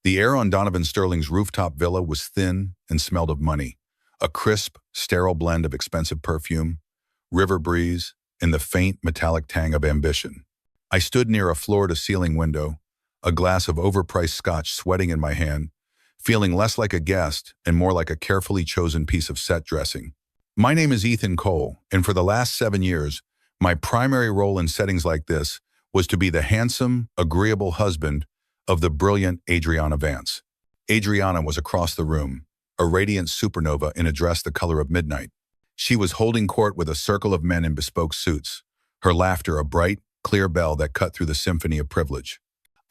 The air on Donovan Sterling's rooftop villa was thin and smelled of money, a crisp, sterile blend of expensive perfume, river breeze, and the faint, metallic tang of ambition. I stood near a floor-to-ceiling window, a glass of overpriced scotch sweating in my hand, feeling less like a guest and more like a carefully chosen piece of set dressing. My name is Ethan Cole, and for the last 7 years, my primary role in settings like this was to be the handsome, agreeable husband of the brilliant Adriana Vance. Adriana was across the room, a radiant supernova in a dress the color of midnight. She was holding court with a circle of men in bespoke suits, her laughter a bright, clear bell that cut through the symphony of privilege.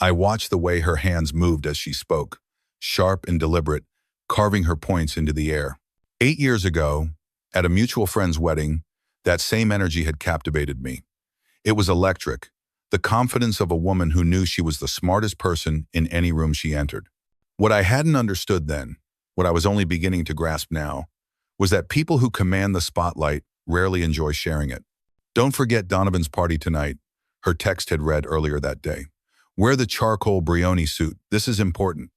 I watched the way her hands moved as she spoke, sharp and deliberate, carving her points into the air. 8 years ago, at a mutual friend's wedding, that same energy had captivated me. It was electric, the confidence of a woman who knew she was the smartest person in any room she entered. What I hadn't understood then, what I was only beginning to grasp now, was that people who command the spotlight rarely enjoy sharing it. "Don't forget Donovan's party tonight," her text had read earlier that day. "Wear the charcoal Brioni suit. This is important."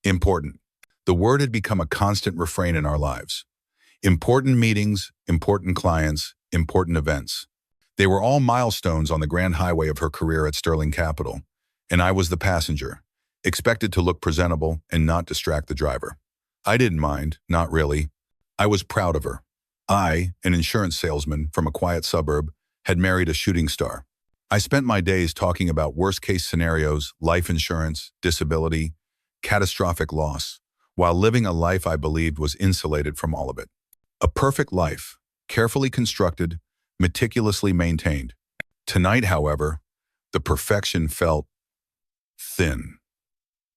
Important. The word had become a constant refrain in our lives. Important meetings, important clients, important events. They were all milestones on the grand highway of her career at Sterling Capital, and I was the passenger, expected to look presentable and not distract the driver. I didn't mind, not really. I was proud of her. I, an insurance salesman from a quiet suburb, had married a shooting star. I spent my days talking about worst-case scenarios, life insurance, disability, catastrophic loss, while living a life I believed was insulated from all of it. A perfect life, carefully constructed, meticulously maintained. Tonight, however, the perfection felt thin,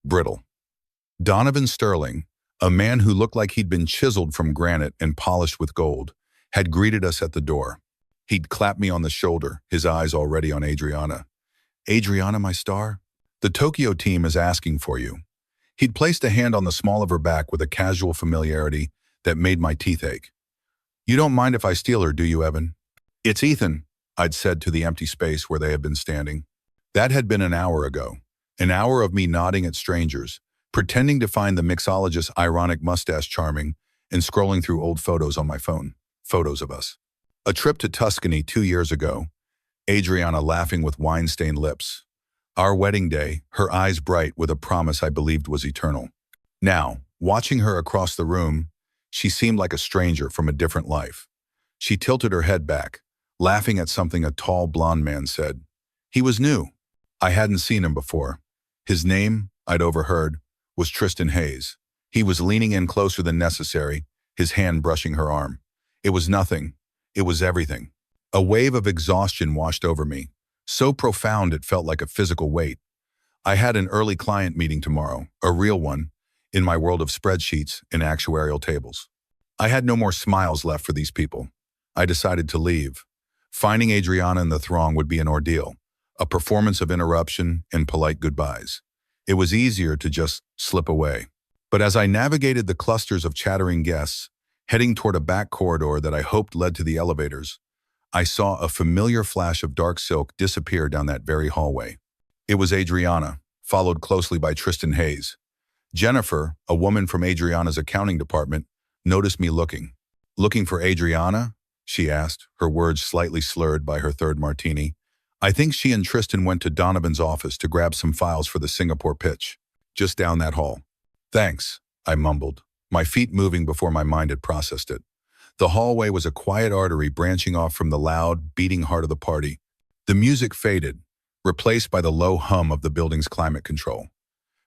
brittle. Donovan Sterling, a man who looked like he'd been chiseled from granite and polished with gold, had greeted us at the door. He'd clapped me on the shoulder, his eyes already on Adriana. "Adriana, my star? The Tokyo team is asking for you." He'd placed a hand on the small of her back with a casual familiarity that made my teeth ache. "You don't mind if I steal her, do you, Evan?" "It's Ethan," I'd said to the empty space where they had been standing. That had been an hour ago. An hour of me nodding at strangers, pretending to find the mixologist's ironic mustache charming, and scrolling through old photos on my phone. Photos of us. A trip to Tuscany 2 years ago. Adriana laughing with wine-stained lips. Our wedding day, her eyes bright with a promise I believed was eternal. Now, watching her across the room, she seemed like a stranger from a different life. She tilted her head back, laughing at something a tall blonde man said. He was new. I hadn't seen him before. His name, I'd overheard, was Tristan Hayes. He was leaning in closer than necessary, his hand brushing her arm. It was nothing. It was everything. A wave of exhaustion washed over me, so profound it felt like a physical weight. I had an early client meeting tomorrow, a real one, in my world of spreadsheets and actuarial tables. I had no more smiles left for these people. I decided to leave. Finding Adriana in the throng would be an ordeal, a performance of interruption and polite goodbyes. It was easier to just slip away. But as I navigated the clusters of chattering guests, heading toward a back corridor that I hoped led to the elevators, I saw a familiar flash of dark silk disappear down that very hallway. It was Adriana, followed closely by Tristan Hayes. Jennifer, a woman from Adriana's accounting department, noticed me looking. "Looking for Adriana?" she asked, her words slightly slurred by her third martini. "I think she and Tristan went to Donovan's office to grab some files for the Singapore pitch. Just down that hall." "Thanks," I mumbled, my feet moving before my mind had processed it. The hallway was a quiet artery branching off from the loud, beating heart of the party. The music faded, replaced by the low hum of the building's climate control.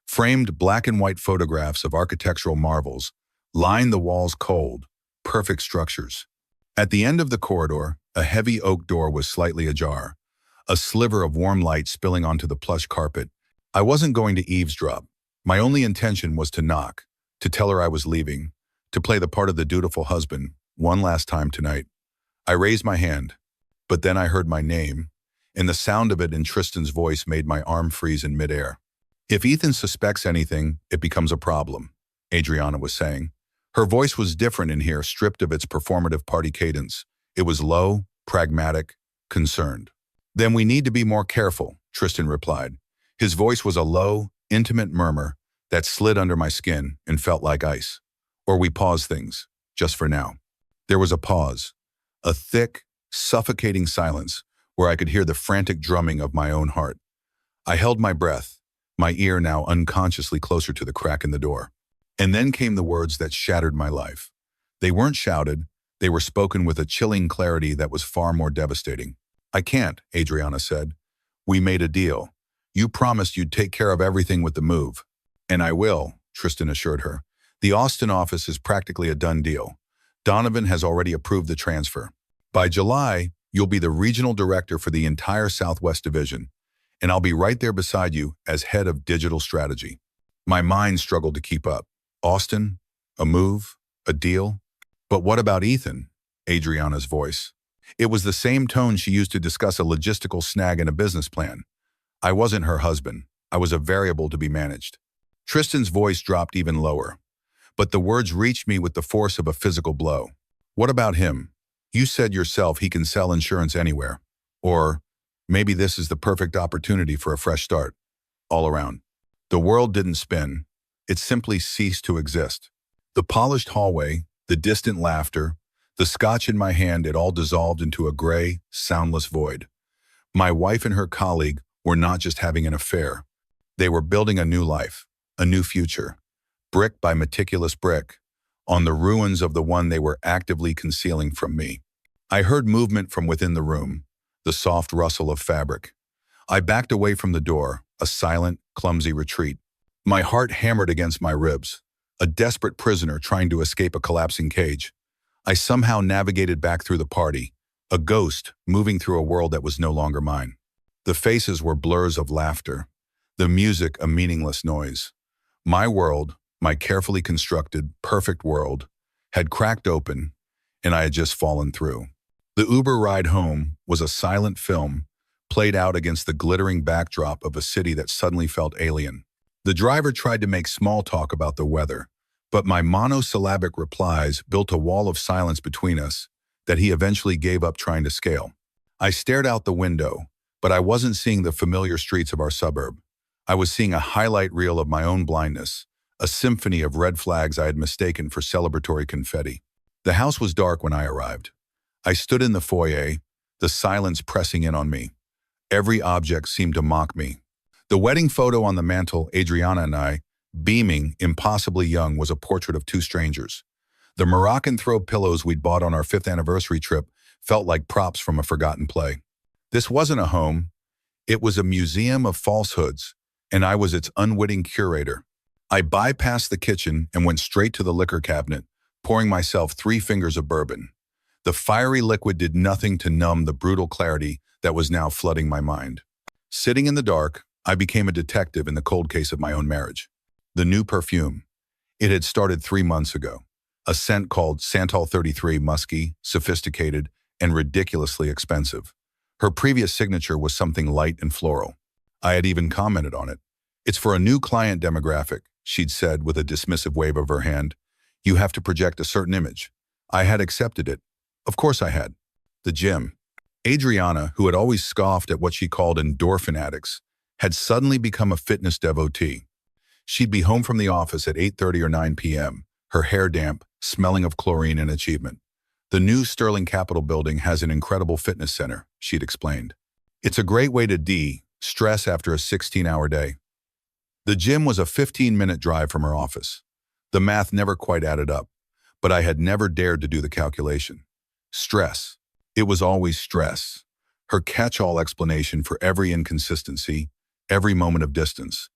Framed black and white photographs of architectural marvels lined the walls, cold, perfect structures. At the end of the corridor, a heavy oak door was slightly ajar, a sliver of warm light spilling onto the plush carpet. I wasn't going to eavesdrop. My only intention was to knock, to tell her I was leaving, to play the part of the dutiful husband, one last time tonight. I raised my hand, but then I heard my name, and the sound of it in Tristan's voice made my arm freeze in midair. "If Ethan suspects anything, it becomes a problem," Adriana was saying. Her voice was different in here, stripped of its performative party cadence. It was low, pragmatic, concerned. "Then we need to be more careful," Tristan replied. His voice was a low, intimate murmur, that slid under my skin and felt like ice. Or we pause things, just for now. There was a pause, a thick, suffocating silence where I could hear the frantic drumming of my own heart. I held my breath, my ear now unconsciously closer to the crack in the door. And then came the words that shattered my life. They weren't shouted, they were spoken with a chilling clarity that was far more devastating. "I can't," Adriana said. "We made a deal. You promised you'd take care of everything with the move." "And I will," Tristan assured her. "The Austin office is practically a done deal. Donovan has already approved the transfer. By July, you'll be the regional director for the entire Southwest Division, and I'll be right there beside you as head of digital strategy." My mind struggled to keep up. Austin? A move? A deal? But what about Ethan? Adriana's voice. It was the same tone she used to discuss a logistical snag in a business plan. I wasn't her husband. I was a variable to be managed. Tristan's voice dropped even lower, but the words reached me with the force of a physical blow. "What about him? You said yourself he can sell insurance anywhere. Or maybe this is the perfect opportunity for a fresh start." All around. The world didn't spin. It simply ceased to exist. The polished hallway, the distant laughter, the scotch in my hand, it all dissolved into a gray, soundless void. My wife and her colleague were not just having an affair. They were building a new life, a new future, brick by meticulous brick, on the ruins of the one they were actively concealing from me. I heard movement from within the room, the soft rustle of fabric. I backed away from the door, a silent, clumsy retreat. My heart hammered against my ribs, a desperate prisoner trying to escape a collapsing cage. I somehow navigated back through the party, a ghost moving through a world that was no longer mine. The faces were blurs of laughter, the music a meaningless noise. My world, my carefully constructed, perfect world, had cracked open, and I had just fallen through. The Uber ride home was a silent film, played out against the glittering backdrop of a city that suddenly felt alien. The driver tried to make small talk about the weather, but my monosyllabic replies built a wall of silence between us that he eventually gave up trying to scale. I stared out the window, but I wasn't seeing the familiar streets of our suburb. I was seeing a highlight reel of my own blindness, a symphony of red flags I had mistaken for celebratory confetti. The house was dark when I arrived. I stood in the foyer, the silence pressing in on me. Every object seemed to mock me. The wedding photo on the mantel, Adriana and I, beaming, impossibly young, was a portrait of two strangers. The Moroccan throw pillows we'd bought on our 5th anniversary trip felt like props from a forgotten play. This wasn't a home. It was a museum of falsehoods, and I was its unwitting curator. I bypassed the kitchen and went straight to the liquor cabinet, pouring myself 3 fingers of bourbon. The fiery liquid did nothing to numb the brutal clarity that was now flooding my mind. Sitting in the dark, I became a detective in the cold case of my own marriage. The new perfume. It had started 3 months ago. A scent called Santal 33, musky, sophisticated, and ridiculously expensive. Her previous signature was something light and floral. I had even commented on it. "It's for a new client demographic," she'd said with a dismissive wave of her hand. "You have to project a certain image." I had accepted it. Of course I had. The gym. Adriana, who had always scoffed at what she called endorphin addicts, had suddenly become a fitness devotee. She'd be home from the office at 8:30 or 9 p.m., her hair damp, smelling of chlorine and achievement. "The new Sterling Capitol building has an incredible fitness center," she'd explained. "It's a great way to de-stress after a 16-hour day." The gym was a 15-minute drive from her office. The math never quite added up, but I had never dared to do the calculation. Stress. It was always stress. Her catch-all explanation for every inconsistency, every moment of distance.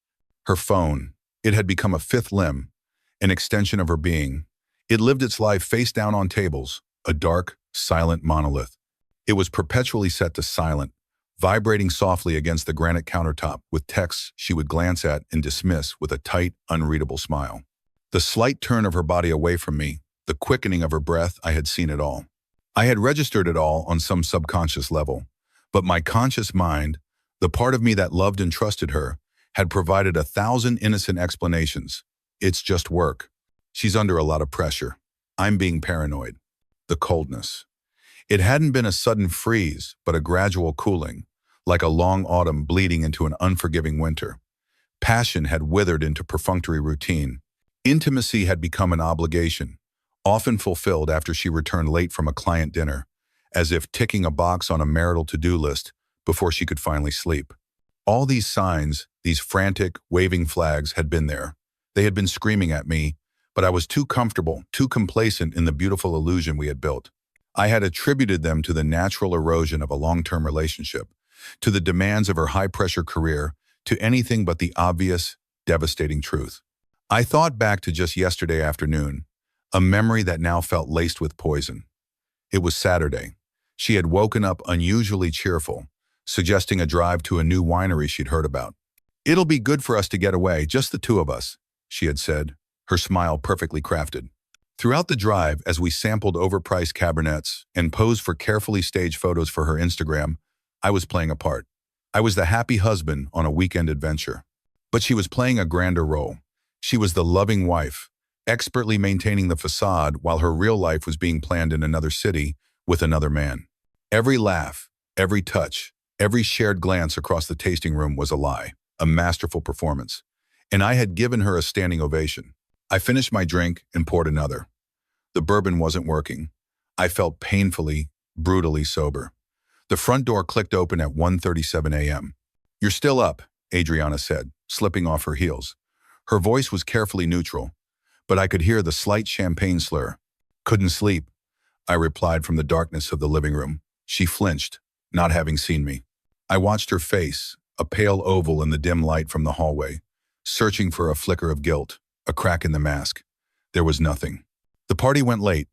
Her phone. It had become a fifth limb, an extension of her being. It lived its life face down on tables, a dark, silent monolith. It was perpetually set to silent, vibrating softly against the granite countertop with texts she would glance at and dismiss with a tight, unreadable smile. The slight turn of her body away from me, the quickening of her breath, I had seen it all. I had registered it all on some subconscious level, but my conscious mind, the part of me that loved and trusted her, had provided 1,000 innocent explanations. It's just work. She's under a lot of pressure. I'm being paranoid. The coldness. It hadn't been a sudden freeze, but a gradual cooling, like a long autumn bleeding into an unforgiving winter. Passion had withered into perfunctory routine. Intimacy had become an obligation, often fulfilled after she returned late from a client dinner, as if ticking a box on a marital to-do list before she could finally sleep. All these signs, these frantic, waving flags had been there. They had been screaming at me, but I was too comfortable, too complacent in the beautiful illusion we had built. I had attributed them to the natural erosion of a long-term relationship, to the demands of her high-pressure career, to anything but the obvious, devastating truth. I thought back to just yesterday afternoon, a memory that now felt laced with poison. It was Saturday. She had woken up unusually cheerful, suggesting a drive to a new winery she'd heard about. "It'll be good for us to get away, just the two of us," she had said, her smile perfectly crafted. Throughout the drive, as we sampled overpriced cabernets and posed for carefully staged photos for her Instagram, I was playing a part. I was the happy husband on a weekend adventure. But she was playing a grander role. She was the loving wife, expertly maintaining the facade while her real life was being planned in another city with another man. Every laugh, every touch, every shared glance across the tasting room was a lie, a masterful performance. And I had given her a standing ovation. I finished my drink and poured another. The bourbon wasn't working. I felt painfully, brutally sober. The front door clicked open at 1:37 a.m. "You're still up," Adriana said, slipping off her heels. Her voice was carefully neutral, but I could hear the slight champagne slur. "Couldn't sleep," I replied from the darkness of the living room. She flinched, not having seen me. I watched her face, a pale oval in the dim light from the hallway, searching for a flicker of guilt, a crack in the mask. There was nothing. "The party went late.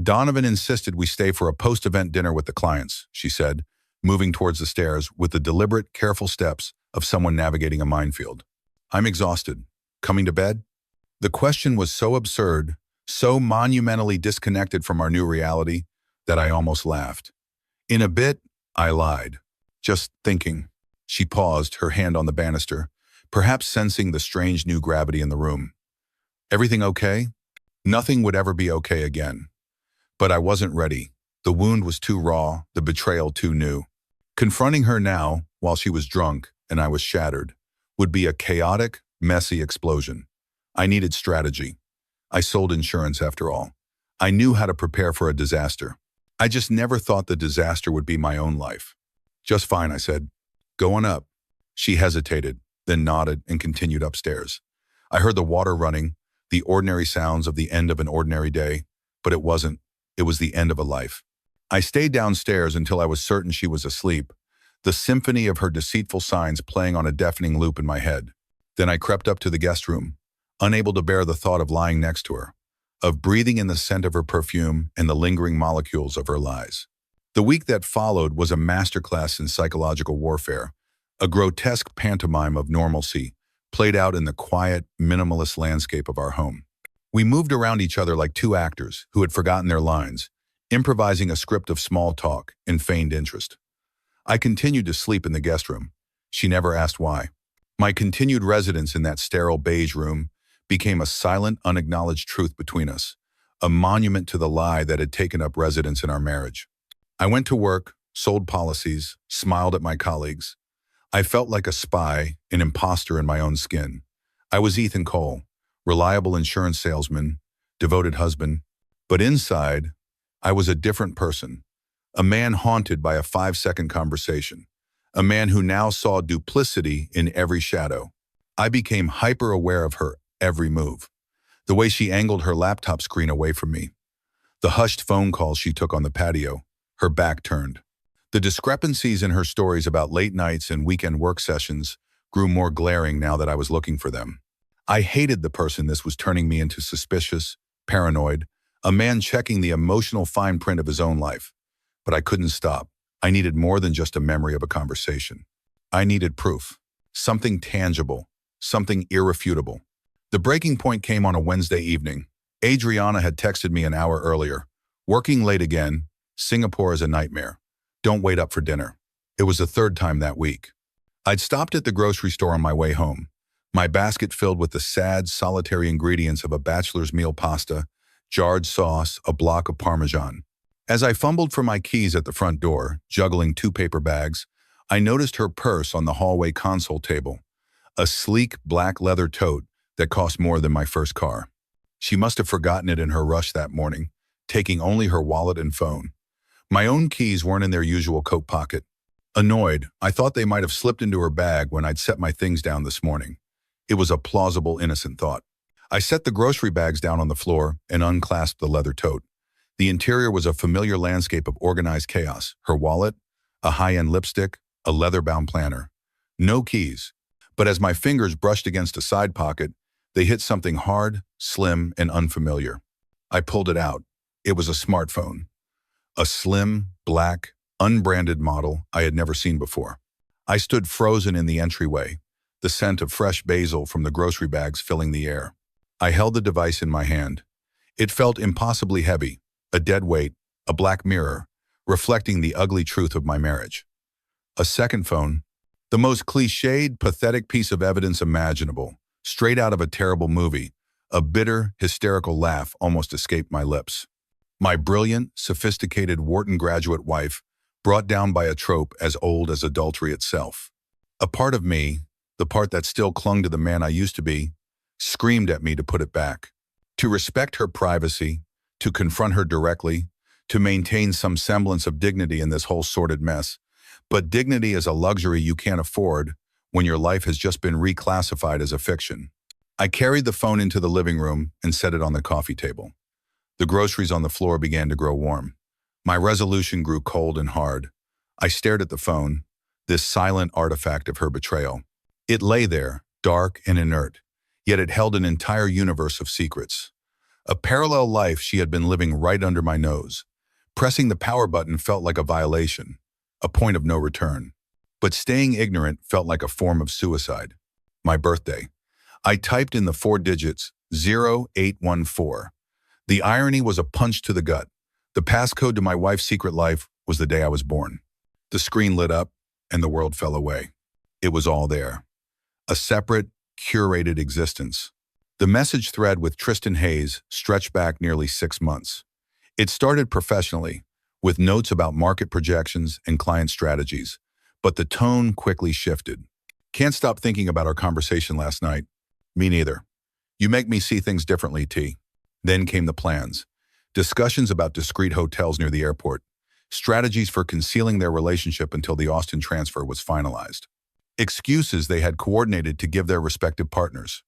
Donovan insisted we stay for a post-event dinner with the clients," she said, moving towards the stairs with the deliberate, careful steps of someone navigating a minefield. "I'm exhausted. Coming to bed?" The question was so absurd, so monumentally disconnected from our new reality, that I almost laughed. "In a bit," I lied. "Just thinking." She paused, her hand on the banister, perhaps sensing the strange new gravity in the room. "Everything okay?" Nothing would ever be okay again. But I wasn't ready. The wound was too raw, the betrayal too new. Confronting her now, while she was drunk and I was shattered, would be a chaotic, messy explosion. I needed strategy. I sold insurance after all. I knew how to prepare for a disaster. I just never thought the disaster would be my own life. "Just fine," I said. "Go on up." She hesitated, then nodded and continued upstairs. I heard the water running, the ordinary sounds of the end of an ordinary day, but it wasn't. It was the end of a life. I stayed downstairs until I was certain she was asleep, the symphony of her deceitful signs playing on a deafening loop in my head. Then I crept up to the guest room, unable to bear the thought of lying next to her, of breathing in the scent of her perfume and the lingering molecules of her lies. The week that followed was a masterclass in psychological warfare, a grotesque pantomime of normalcy, played out in the quiet, minimalist landscape of our home. We moved around each other like two actors who had forgotten their lines, improvising a script of small talk and feigned interest. I continued to sleep in the guest room. She never asked why. My continued residence in that sterile beige room became a silent, unacknowledged truth between us, a monument to the lie that had taken up residence in our marriage. I went to work, sold policies, smiled at my colleagues. I felt like a spy, an imposter in my own skin. I was Ethan Cole, reliable insurance salesman, devoted husband. But inside, I was a different person, a man haunted by a 5-second conversation, a man who now saw duplicity in every shadow. I became hyper-aware of her every move, the way she angled her laptop screen away from me, the hushed phone calls she took on the patio, her back turned. The discrepancies in her stories about late nights and weekend work sessions grew more glaring now that I was looking for them. I hated the person this was turning me into: suspicious, paranoid, a man checking the emotional fine print of his own life. But I couldn't stop. I needed more than just a memory of a conversation. I needed proof, something tangible, something irrefutable. The breaking point came on a Wednesday evening. Adriana had texted me an hour earlier. "Working late again. Singapore is a nightmare. Don't wait up for dinner." It was the third time that week. I'd stopped at the grocery store on my way home, my basket filled with the sad, solitary ingredients of a bachelor's meal pasta, jarred sauce, a block of Parmesan. As I fumbled for my keys at the front door, juggling 2 paper bags, I noticed her purse on the hallway console table, a sleek black leather tote that cost more than my first car. She must have forgotten it in her rush that morning, taking only her wallet and phone. My own keys weren't in their usual coat pocket. Annoyed, I thought they might have slipped into her bag when I'd set my things down this morning. It was a plausible, innocent thought. I set the grocery bags down on the floor and unclasped the leather tote. The interior was a familiar landscape of organized chaos. Her wallet, a high-end lipstick, a leather-bound planner. No keys. But as my fingers brushed against a side pocket, they hit something hard, slim, and unfamiliar. I pulled it out. It was a smartphone. A slim, black, unbranded model I had never seen before. I stood frozen in the entryway, the scent of fresh basil from the grocery bags filling the air. I held the device in my hand. It felt impossibly heavy, a dead weight, a black mirror, reflecting the ugly truth of my marriage. A second phone, the most cliched, pathetic piece of evidence imaginable, straight out of a terrible movie. A bitter, hysterical laugh almost escaped my lips. My brilliant, sophisticated Wharton graduate wife, brought down by a trope as old as adultery itself. A part of me, the part that still clung to the man I used to be, screamed at me to put it back. To respect her privacy, to confront her directly, to maintain some semblance of dignity in this whole sordid mess. But dignity is a luxury you can't afford when your life has just been reclassified as a fiction. I carried the phone into the living room and set it on the coffee table. The groceries on the floor began to grow warm. My resolution grew cold and hard. I stared at the phone, this silent artifact of her betrayal. It lay there, dark and inert, yet it held an entire universe of secrets. A parallel life she had been living right under my nose. Pressing the power button felt like a violation, a point of no return. But staying ignorant felt like a form of suicide. My birthday. I typed in the 4 digits, 0814. The irony was a punch to the gut. The passcode to my wife's secret life was the day I was born. The screen lit up, and the world fell away. It was all there. A separate, curated existence. The message thread with Tristan Hayes stretched back nearly 6 months. It started professionally, with notes about market projections and client strategies, but the tone quickly shifted. Can't stop thinking about our conversation last night. Me neither. You make me see things differently, T. Then came the plans. Discussions about discreet hotels near the airport. Strategies for concealing their relationship until the Austin transfer was finalized. Excuses they had coordinated to give their respective partners.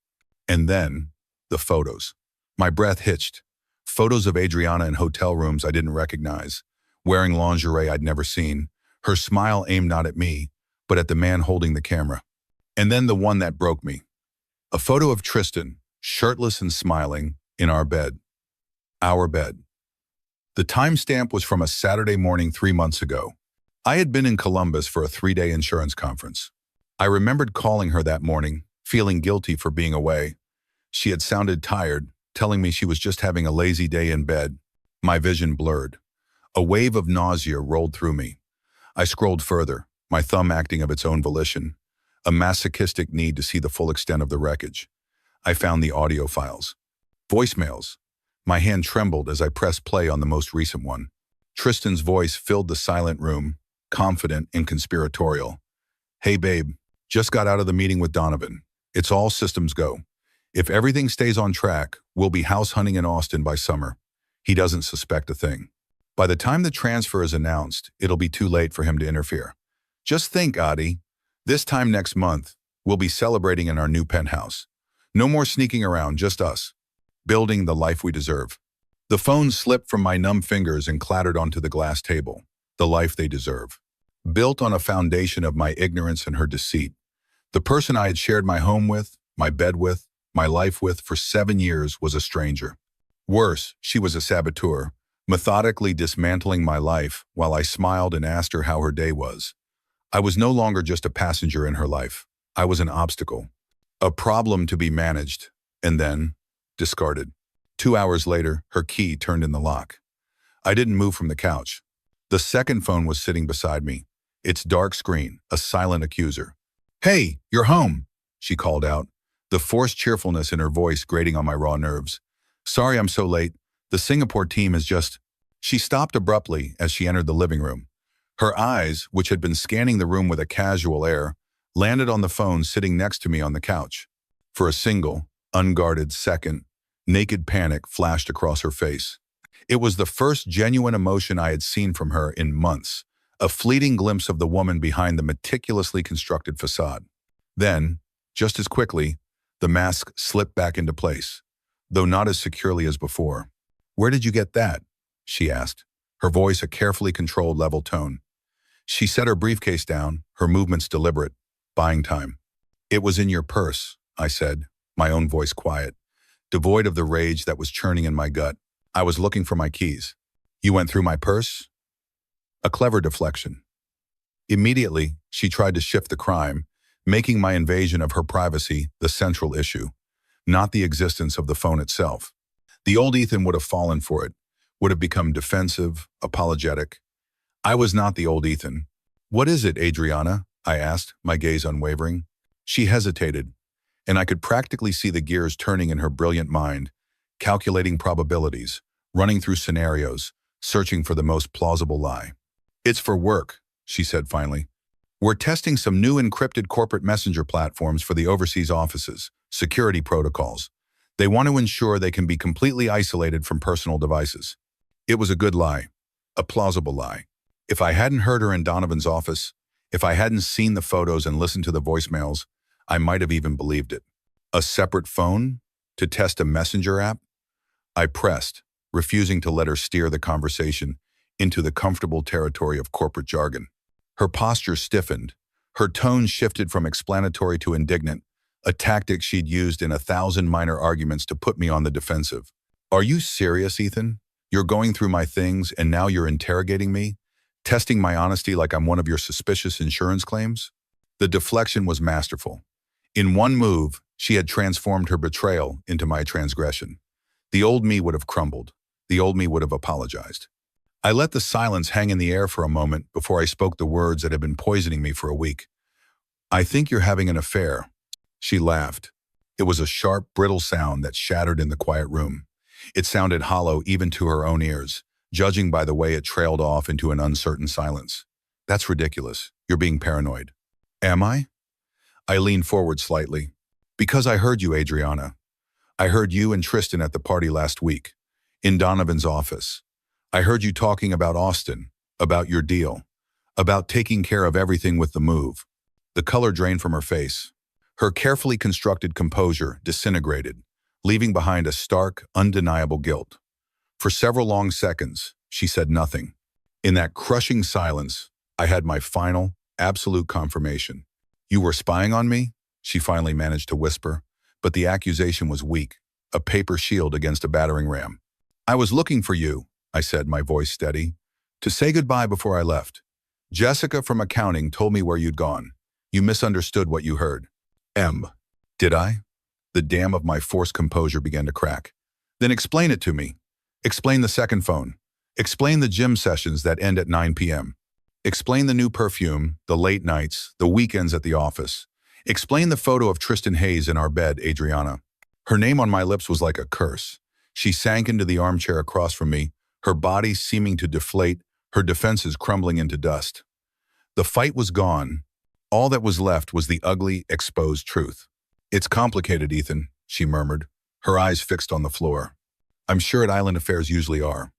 And then, the photos. My breath hitched. Photos of Adriana in hotel rooms I didn't recognize, wearing lingerie I'd never seen, her smile aimed not at me, but at the man holding the camera. And then the one that broke me. A photo of Tristan, shirtless and smiling, in our bed. Our bed. The timestamp was from a Saturday morning 3 months ago. I had been in Columbus for a 3-day insurance conference. I remembered calling her that morning, feeling guilty for being away. She had sounded tired, telling me she was just having a lazy day in bed. My vision blurred. A wave of nausea rolled through me. I scrolled further, my thumb acting of its own volition, a masochistic need to see the full extent of the wreckage. I found the audio files. Voicemails. My hand trembled as I pressed play on the most recent one. Tristan's voice filled the silent room, confident and conspiratorial. Hey babe, just got out of the meeting with Donovan. It's all systems go. If everything stays on track, we'll be house hunting in Austin by summer. He doesn't suspect a thing. By the time the transfer is announced, it'll be too late for him to interfere. Just think, Adi, this time next month, we'll be celebrating in our new penthouse. No more sneaking around, just us. Building the life we deserve. The phone slipped from my numb fingers and clattered onto the glass table. The life they deserve. Built on a foundation of my ignorance and her deceit. The person I had shared my home with, my bed with, my life with for 7 years was a stranger. Worse, she was a saboteur, methodically dismantling my life while I smiled and asked her how her day was. I was no longer just a passenger in her life. I was an obstacle. A problem to be managed, and then discarded. 2 hours later, her key turned in the lock. I didn't move from the couch. The second phone was sitting beside me, its dark screen, a silent accuser. Hey, you're home, she called out, the forced cheerfulness in her voice grating on my raw nerves. Sorry I'm so late. The Singapore team has just... She stopped abruptly as she entered the living room. Her eyes, which had been scanning the room with a casual air, landed on the phone sitting next to me on the couch. For a single, unguarded second, naked panic flashed across her face. It was the first genuine emotion I had seen from her in months, a fleeting glimpse of the woman behind the meticulously constructed facade. Then, just as quickly, the mask slipped back into place, though not as securely as before. "Where did you get that?" she asked, her voice a carefully controlled level tone. She set her briefcase down, her movements deliberate, buying time. "It was in your purse," I said, my own voice quiet, devoid of the rage that was churning in my gut. "I was looking for my keys." "You went through my purse?" A clever deflection. Immediately, she tried to shift the crime, making my invasion of her privacy the central issue, not the existence of the phone itself. The old Ethan would have fallen for it, would have become defensive, apologetic. I was not the old Ethan. "What is it, Adriana?" I asked, my gaze unwavering. She hesitated, and I could practically see the gears turning in her brilliant mind, calculating probabilities, running through scenarios, searching for the most plausible lie. "It's for work," she said finally. "We're testing some new encrypted corporate messenger platforms for the overseas offices, security protocols. They want to ensure they can be completely isolated from personal devices." It was a good lie, a plausible lie. If I hadn't heard her in Donovan's office, if I hadn't seen the photos and listened to the voicemails, I might have even believed it. A separate phone? To test a messenger app? I pressed, refusing to let her steer the conversation into the comfortable territory of corporate jargon. Her posture stiffened. Her tone shifted from explanatory to indignant, a tactic she'd used in 1,000 minor arguments to put me on the defensive. "Are you serious, Ethan? You're going through my things and now you're interrogating me? Testing my honesty like I'm one of your suspicious insurance claims?" The deflection was masterful. In one move, she had transformed her betrayal into my transgression. The old me would have crumbled. The old me would have apologized. I let the silence hang in the air for a moment before I spoke the words that had been poisoning me for a week. "I think you're having an affair." She laughed. It was a sharp, brittle sound that shattered in the quiet room. It sounded hollow even to her own ears, judging by the way it trailed off into an uncertain silence. "That's ridiculous. You're being paranoid." "Am I?" I leaned forward slightly. "Because I heard you, Adriana. I heard you and Tristan at the party last week, in Donovan's office. I heard you talking about Austin, about your deal, about taking care of everything with the move." The color drained from her face. Her carefully constructed composure disintegrated, leaving behind a stark, undeniable guilt. For several long seconds, she said nothing. In that crushing silence, I had my final, absolute confirmation. "You were spying on me?" she finally managed to whisper, but the accusation was weak, a paper shield against a battering ram. "I was looking for you," I said, my voice steady, "to say goodbye before I left. Jessica from accounting told me where you'd gone. You misunderstood what you heard." Did I? The dam of my forced composure began to crack. "Then explain it to me. Explain the second phone. Explain the gym sessions that end at 9 p.m. Explain the new perfume, the late nights, the weekends at the office. Explain the photo of Tristan Hayes in our bed, Adriana." Her name on my lips was like a curse. She sank into the armchair across from me, her body seeming to deflate, her defenses crumbling into dust. The fight was gone. All that was left was the ugly, exposed truth. "It's complicated, Ethan," she murmured, her eyes fixed on the floor. "I'm sure island affairs usually are."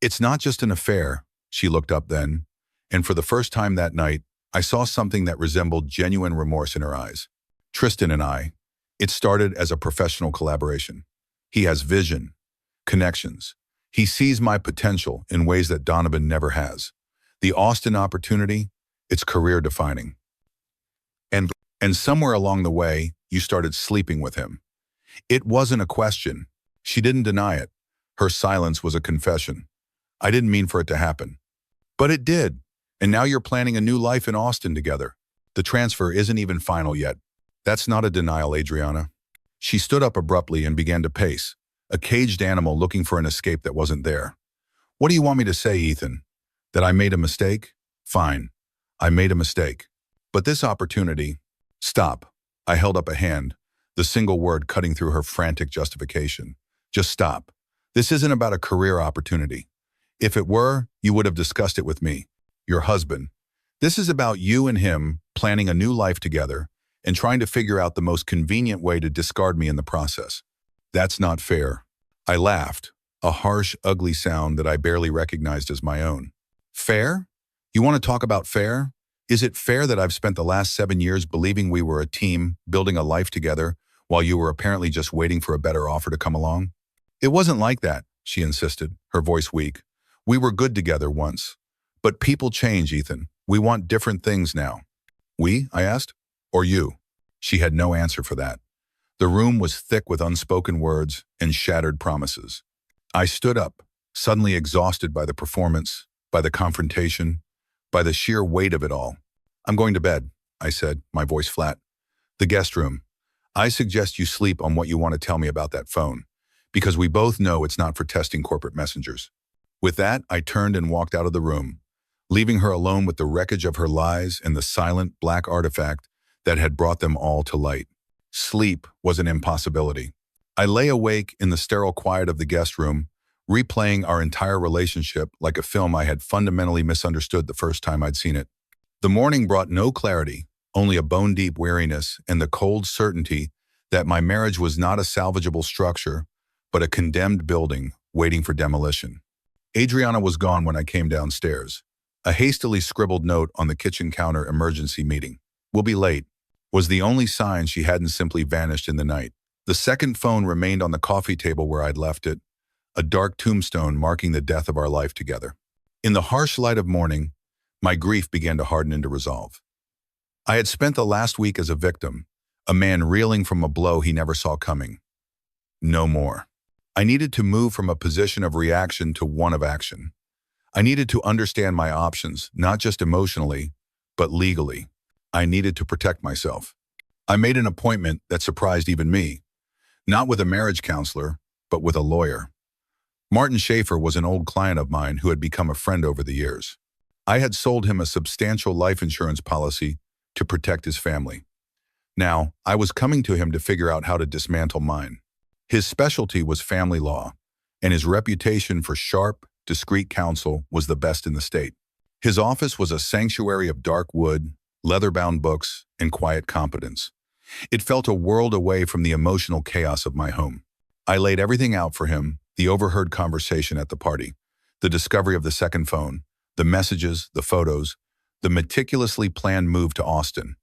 "It's not just an affair." She looked up then, and for the first time that night, I saw something that resembled genuine remorse in her eyes. "Tristan and I, it started as a professional collaboration. He has vision, connections. He sees my potential in ways that Donovan never has. The Austin opportunity, it's career-defining. And somewhere along the way, you started sleeping with him." It wasn't a question. She didn't deny it. Her silence was a confession. "I didn't mean for it to happen." "But it did. And now you're planning a new life in Austin together. The transfer isn't even final yet." "That's not a denial, Adriana." She stood up abruptly and began to pace, a caged animal looking for an escape that wasn't there. "What do you want me to say, Ethan? That I made a mistake? Fine. I made a mistake. But this opportunity—" "Stop." I held up a hand, the single word cutting through her frantic justification. "Just stop. This isn't about a career opportunity. If it were, you would have discussed it with me, your husband. This is about you and him planning a new life together, and trying to figure out the most convenient way to discard me in the process. That's not fair. I laughed, a harsh, ugly sound that I barely recognized as my own. Fair? You want to talk about fair? Is it fair that I've spent the last 7 years believing we were a team, building a life together, while you were apparently just waiting for a better offer to come along? It wasn't like that, she insisted, her voice weak. We were good together once. But people change, Ethan. We want different things now. We? I asked. Or you? She had no answer for that. The room was thick with unspoken words and shattered promises. I stood up, suddenly exhausted by the performance, by the confrontation, by the sheer weight of it all. I'm going to bed, I said, my voice flat. The guest room. I suggest you sleep on what you want to tell me about that phone, because we both know it's not for testing corporate messengers. With that, I turned and walked out of the room, leaving her alone with the wreckage of her lies and the silent, black artifact that had brought them all to light. Sleep was an impossibility. I lay awake in the sterile quiet of the guest room, replaying our entire relationship like a film I had fundamentally misunderstood the first time I'd seen it. The morning brought no clarity, only a bone-deep weariness and the cold certainty that my marriage was not a salvageable structure, but a condemned building waiting for demolition. Adriana was gone when I came downstairs. A hastily scribbled note on the kitchen counter emergency meeting. We'll be late, was the only sign she hadn't simply vanished in the night. The second phone remained on the coffee table where I'd left it, a dark tombstone marking the death of our life together. In the harsh light of morning, my grief began to harden into resolve. I had spent the last week as a victim, a man reeling from a blow he never saw coming. No more. I needed to move from a position of reaction to one of action. I needed to understand my options, not just emotionally, but legally. I needed to protect myself. I made an appointment that surprised even me, not with a marriage counselor, but with a lawyer. Martin Schaefer was an old client of mine who had become a friend over the years. I had sold him a substantial life insurance policy to protect his family. Now, I was coming to him to figure out how to dismantle mine. His specialty was family law, and his reputation for sharp, discreet counsel was the best in the state. His office was a sanctuary of dark wood, leather-bound books, and quiet competence. It felt a world away from the emotional chaos of my home. I laid everything out for him, the overheard conversation at the party, the discovery of the second phone, the messages, the photos, the meticulously planned move to Austin.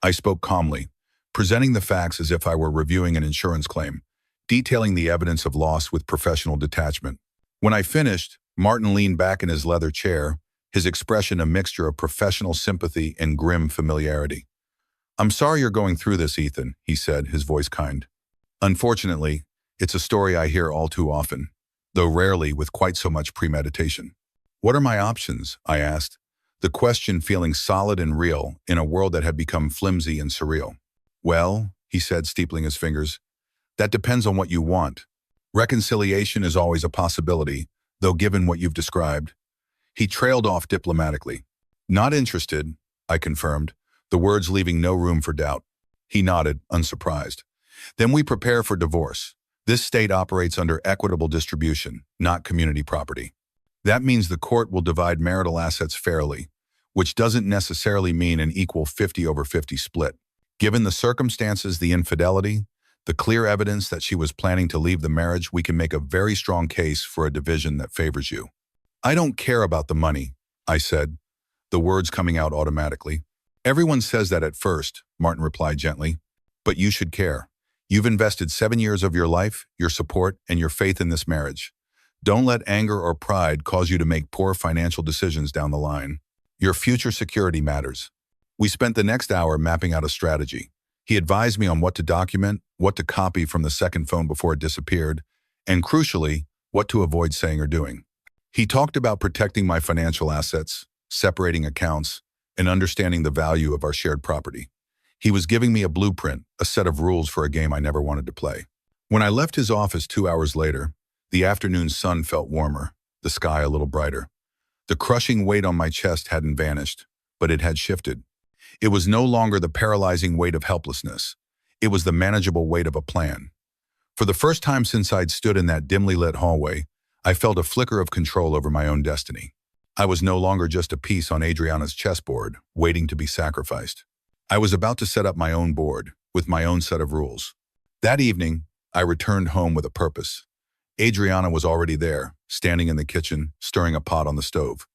I spoke calmly, presenting the facts as if I were reviewing an insurance claim, detailing the evidence of loss with professional detachment. When I finished, Martin leaned back in his leather chair, his expression a mixture of professional sympathy and grim familiarity. I'm sorry you're going through this, Ethan, he said, his voice kind. Unfortunately, it's a story I hear all too often, though rarely with quite so much premeditation. What are my options? I asked, the question feeling solid and real in a world that had become flimsy and surreal. Well, he said, steepling his fingers, that depends on what you want. Reconciliation is always a possibility, though given what you've described. He trailed off diplomatically. Not interested, I confirmed, the words leaving no room for doubt. He nodded, unsurprised. Then we prepare for divorce. This state operates under equitable distribution, not community property. That means the court will divide marital assets fairly, which doesn't necessarily mean an equal 50-over-50 split. Given the circumstances, the infidelity, the clear evidence that she was planning to leave the marriage, we can make a very strong case for a division that favors you. I don't care about the money, I said, the words coming out automatically. Everyone says that at first, Martin replied gently, but you should care. You've invested 7 years of your life, your support, and your faith in this marriage. Don't let anger or pride cause you to make poor financial decisions down the line. Your future security matters. We spent the next hour mapping out a strategy. He advised me on what to document, what to copy from the second phone before it disappeared, and crucially, what to avoid saying or doing. He talked about protecting my financial assets, separating accounts, and understanding the value of our shared property. He was giving me a blueprint, a set of rules for a game I never wanted to play. When I left his office 2 hours later, the afternoon sun felt warmer, the sky a little brighter. The crushing weight on my chest hadn't vanished, but it had shifted. It was no longer the paralyzing weight of helplessness. It was the manageable weight of a plan. For the first time since I'd stood in that dimly lit hallway, I felt a flicker of control over my own destiny. I was no longer just a piece on Adriana's chessboard, waiting to be sacrificed. I was about to set up my own board, with my own set of rules. That evening, I returned home with a purpose. Adriana was already there, standing in the kitchen, stirring a pot on the stove.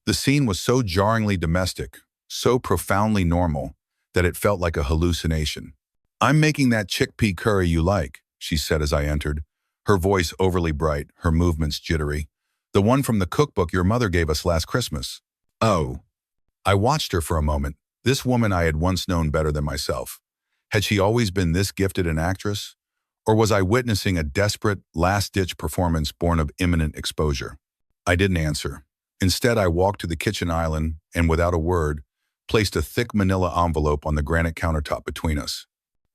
The scene was so jarringly domestic, so profoundly normal, that it felt like a hallucination. "I'm making that chickpea curry you like," she said as I entered, her voice overly bright, her movements jittery. "The one from the cookbook your mother gave us last Christmas." "Oh." I watched her for a moment. This woman I had once known better than myself. Had she always been this gifted an actress? Or was I witnessing a desperate, last-ditch performance born of imminent exposure? I didn't answer. Instead, I walked to the kitchen island and, without a word, placed a thick manila envelope on the granite countertop between us.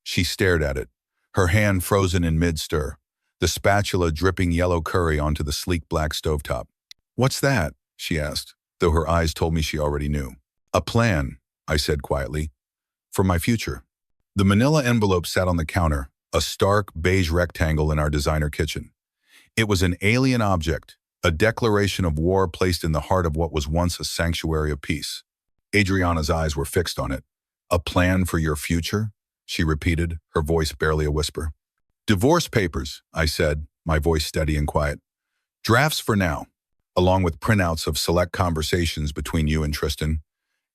She stared at it, her hand frozen in mid-stir, the spatula dripping yellow curry onto the sleek black stovetop. "What's that?" she asked, though her eyes told me she already knew. "A plan," I said quietly, "for my future." The manila envelope sat on the counter, a stark beige rectangle in our designer kitchen. It was an alien object, a declaration of war placed in the heart of what was once a sanctuary of peace. Adriana's eyes were fixed on it. "A plan for your future?" she repeated, her voice barely a whisper. "Divorce papers," I said, my voice steady and quiet. "Drafts for now, along with printouts of select conversations between you and Tristan,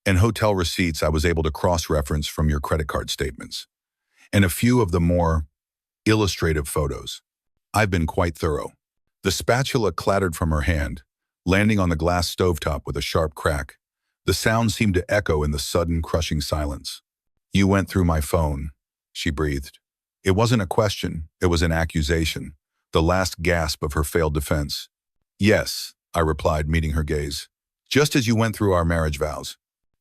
and hotel receipts I was able to cross-reference from your credit card statements, and a few of the more illustrative photos. I've been quite thorough." The spatula clattered from her hand, landing on the glass stovetop with a sharp crack. The sound seemed to echo in the sudden, crushing silence. "You went through my phone," she breathed. It wasn't a question, it was an accusation, the last gasp of her failed defense. "Yes," I replied, meeting her gaze. "Just as you went through our marriage vows."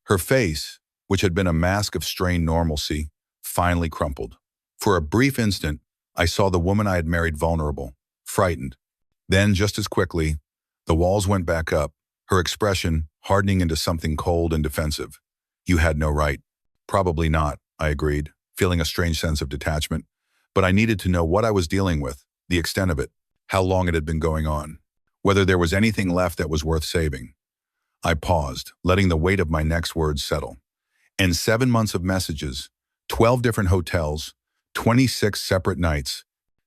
Her face, which had been a mask of strained normalcy, finally crumpled. For a brief instant, I saw the woman I had married vulnerable, frightened. Then, just as quickly, the walls went back up, her expression hardening into something cold and defensive. "You had no right." "Probably not," I agreed, feeling a strange sense of detachment. But I needed to know what I was dealing with, the extent of it, how long it had been going on, whether there was anything left that was worth saving. I paused, letting the weight of my next words settle. And 7 months of messages, 12 different hotels, 26 separate nights,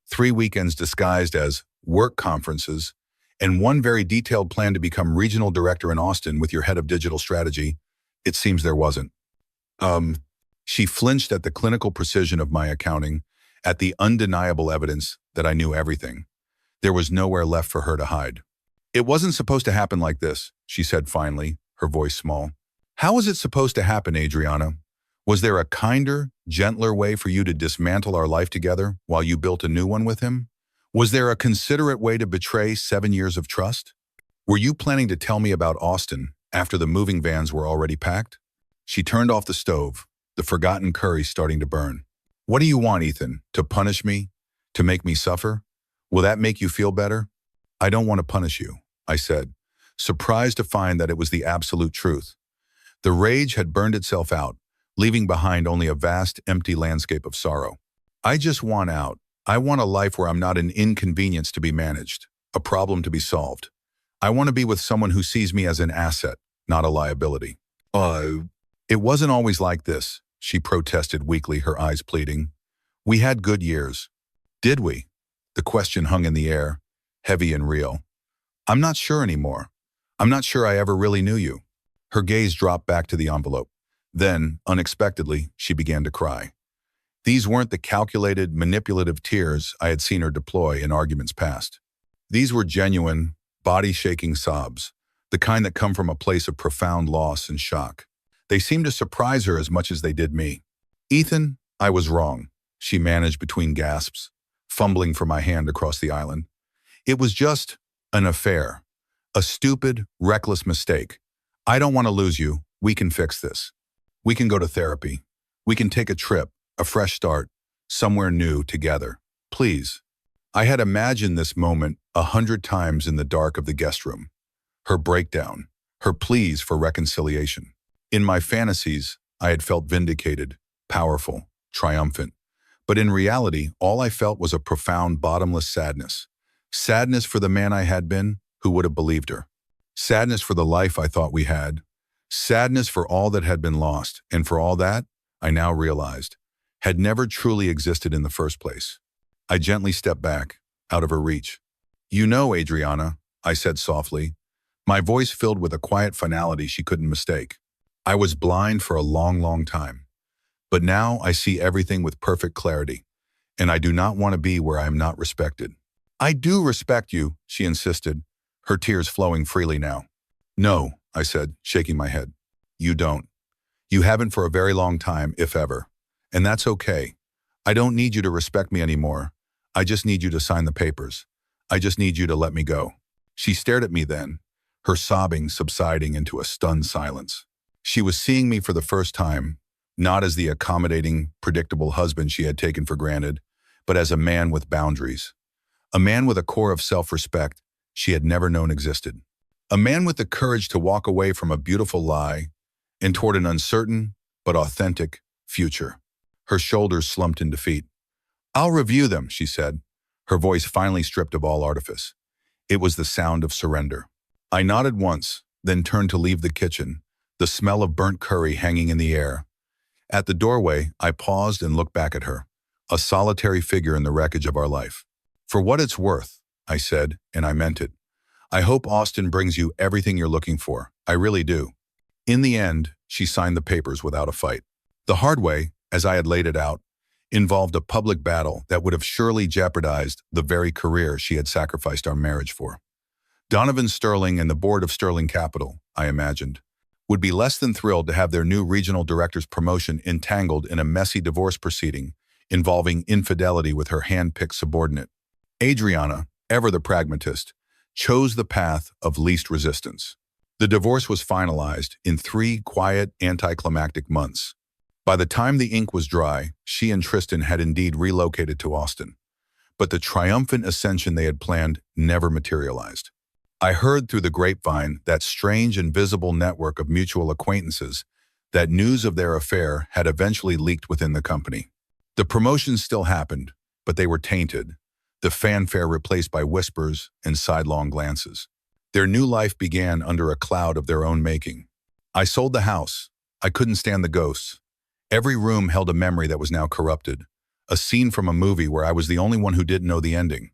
3 weekends disguised as work conferences, and one very detailed plan to become regional director in Austin with your head of digital strategy. It seems there wasn't. She flinched at the clinical precision of my accounting, at the undeniable evidence that I knew everything. There was nowhere left for her to hide. "It wasn't supposed to happen like this," she said finally, her voice small. "How was it supposed to happen, Adriana? Was there a kinder, gentler way for you to dismantle our life together while you built a new one with him? Was there a considerate way to betray 7 years of trust? Were you planning to tell me about Austin after the moving vans were already packed?" She turned off the stove, the forgotten curry starting to burn. "What do you want, Ethan? To punish me? To make me suffer? Will that make you feel better?" "I don't want to punish you," I said, surprised to find that it was the absolute truth. The rage had burned itself out, leaving behind only a vast, empty landscape of sorrow. "I just want out. I want a life where I'm not an inconvenience to be managed, a problem to be solved. I want to be with someone who sees me as an asset, not a liability." It wasn't always like this," she protested weakly, her eyes pleading. "We had good years." "Did we?" The question hung in the air, heavy and real. "I'm not sure anymore. I'm not sure I ever really knew you." Her gaze dropped back to the envelope. Then, unexpectedly, she began to cry. These weren't the calculated, manipulative tears I had seen her deploy in arguments past. These were genuine, body-shaking sobs, the kind that come from a place of profound loss and shock. They seemed to surprise her as much as they did me. "Ethan, I was wrong," she managed between gasps, fumbling for my hand across the island. "It was just an affair, a stupid, reckless mistake. I don't want to lose you. We can fix this. We can go to therapy. We can take a trip, a fresh start, somewhere new together. Please." I had imagined this moment 100 times in the dark of the guest room. Her breakdown, her pleas for reconciliation. In my fantasies, I had felt vindicated, powerful, triumphant. But in reality, all I felt was a profound, bottomless sadness. Sadness for the man I had been, who would have believed her. Sadness for the life I thought we had. Sadness for all that had been lost, and for all that, I now realized, had never truly existed in the first place. I gently stepped back, out of her reach. "You know, Adriana," I said softly, my voice filled with a quiet finality she couldn't mistake. "I was blind for a long, long time. But now I see everything with perfect clarity, and I do not want to be where I am not respected." "I do respect you," she insisted, her tears flowing freely now. "No," I said, shaking my head. "You don't. You haven't for a very long time, if ever. And that's okay. I don't need you to respect me anymore. I just need you to sign the papers. I just need you to let me go." She stared at me then, her sobbing subsiding into a stunned silence. She was seeing me for the first time, not as the accommodating, predictable husband she had taken for granted, but as a man with boundaries. A man with a core of self-respect she had never known existed. A man with the courage to walk away from a beautiful lie and toward an uncertain but authentic future. Her shoulders slumped in defeat. "I'll review them," she said, her voice finally stripped of all artifice. It was the sound of surrender. I nodded once, then turned to leave the kitchen, the smell of burnt curry hanging in the air. At the doorway, I paused and looked back at her, a solitary figure in the wreckage of our life. "For what it's worth," I said, and I meant it. "I hope Austin brings you everything you're looking for. I really do." In the end, she signed the papers without a fight. The hard way, as I had laid it out, involved a public battle that would have surely jeopardized the very career she had sacrificed our marriage for. Donovan Sterling and the board of Sterling Capital, I imagined, would be less than thrilled to have their new regional director's promotion entangled in a messy divorce proceeding involving infidelity with her hand-picked subordinate. Adriana, ever the pragmatist, chose the path of least resistance. The divorce was finalized in 3 quiet, anticlimactic months. By the time the ink was dry, she and Tristan had indeed relocated to Austin. But the triumphant ascension they had planned never materialized. I heard through the grapevine, that strange invisible network of mutual acquaintances, that news of their affair had eventually leaked within the company. The promotions still happened, but they were tainted, the fanfare replaced by whispers and sidelong glances. Their new life began under a cloud of their own making. I sold the house. I couldn't stand the ghosts. Every room held a memory that was now corrupted, a scene from a movie where I was the only one who didn't know the ending.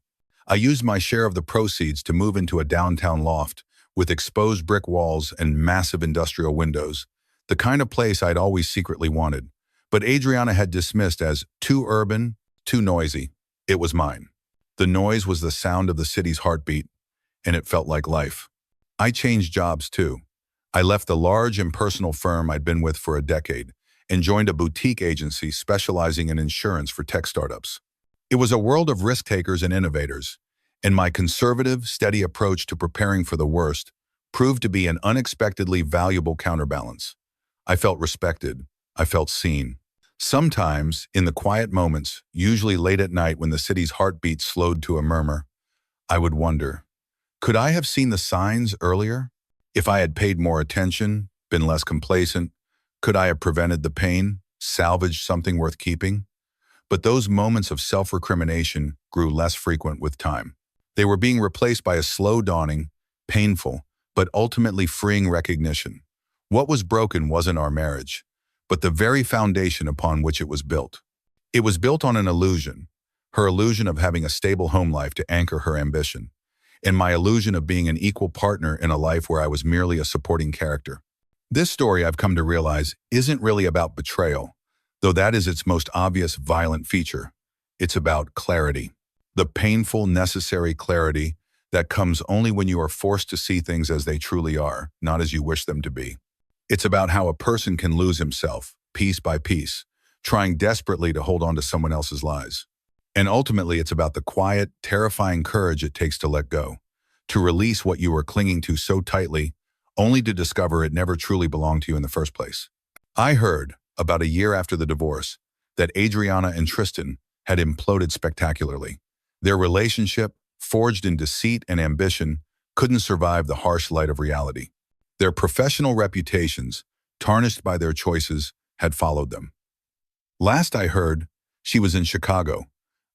I used my share of the proceeds to move into a downtown loft with exposed brick walls and massive industrial windows, the kind of place I'd always secretly wanted. But Adriana had dismissed as too urban, too noisy. It was mine. The noise was the sound of the city's heartbeat, and it felt like life. I changed jobs too. I left the large impersonal firm I'd been with for a decade and joined a boutique agency specializing in insurance for tech startups. It was a world of risk-takers and innovators, and my conservative, steady approach to preparing for the worst proved to be an unexpectedly valuable counterbalance. I felt respected. I felt seen. Sometimes, in the quiet moments, usually late at night when the city's heartbeat slowed to a murmur, I would wonder, could I have seen the signs earlier? If I had paid more attention, been less complacent, could I have prevented the pain, salvaged something worth keeping? But those moments of self-recrimination grew less frequent with time. They were being replaced by a slow dawning, painful, but ultimately freeing recognition. What was broken wasn't our marriage, but the very foundation upon which it was built. It was built on an illusion, her illusion of having a stable home life to anchor her ambition, and my illusion of being an equal partner in a life where I was merely a supporting character. This story, I've come to realize, isn't really about betrayal, though that is its most obvious violent feature. It's about clarity. The painful, necessary clarity that comes only when you are forced to see things as they truly are, not as you wish them to be. It's about how a person can lose himself, piece by piece, trying desperately to hold on to someone else's lies. And ultimately, it's about the quiet, terrifying courage it takes to let go, to release what you were clinging to so tightly, only to discover it never truly belonged to you in the first place. I heard, about a year after the divorce, that Adriana and Tristan had imploded spectacularly. Their relationship, forged in deceit and ambition, couldn't survive the harsh light of reality. Their professional reputations, tarnished by their choices, had followed them. Last I heard, she was in Chicago,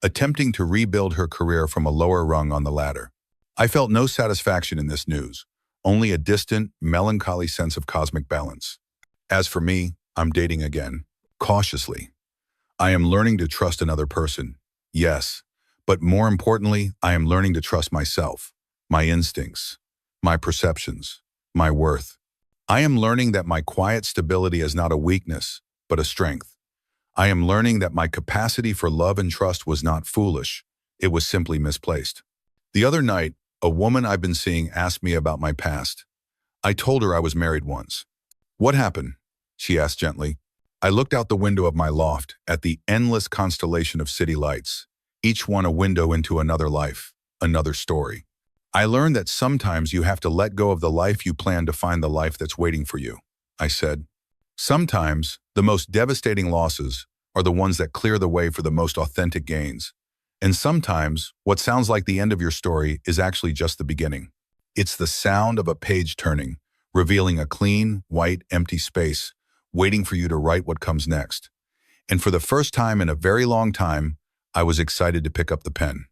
attempting to rebuild her career from a lower rung on the ladder. I felt no satisfaction in this news, only a distant, melancholy sense of cosmic balance. As for me, I'm dating again. cautiously. I am learning to trust another person. Yes, but more importantly, I am learning to trust myself, my instincts, my perceptions, my worth. I am learning that my quiet stability is not a weakness, but a strength. I am learning that my capacity for love and trust was not foolish. It was simply misplaced. The other night, a woman I've been seeing asked me about my past. I told her I was married once. "What happened?" she asked gently. I looked out the window of my loft at the endless constellation of city lights, each one a window into another life, another story. I learned that sometimes you have to let go of the life you plan to find the life that's waiting for you, I said. Sometimes, the most devastating losses are the ones that clear the way for the most authentic gains. And sometimes, what sounds like the end of your story is actually just the beginning. It's the sound of a page turning, revealing a clean, white, empty space, waiting for you to write what comes next. And for the first time in a very long time, I was excited to pick up the pen.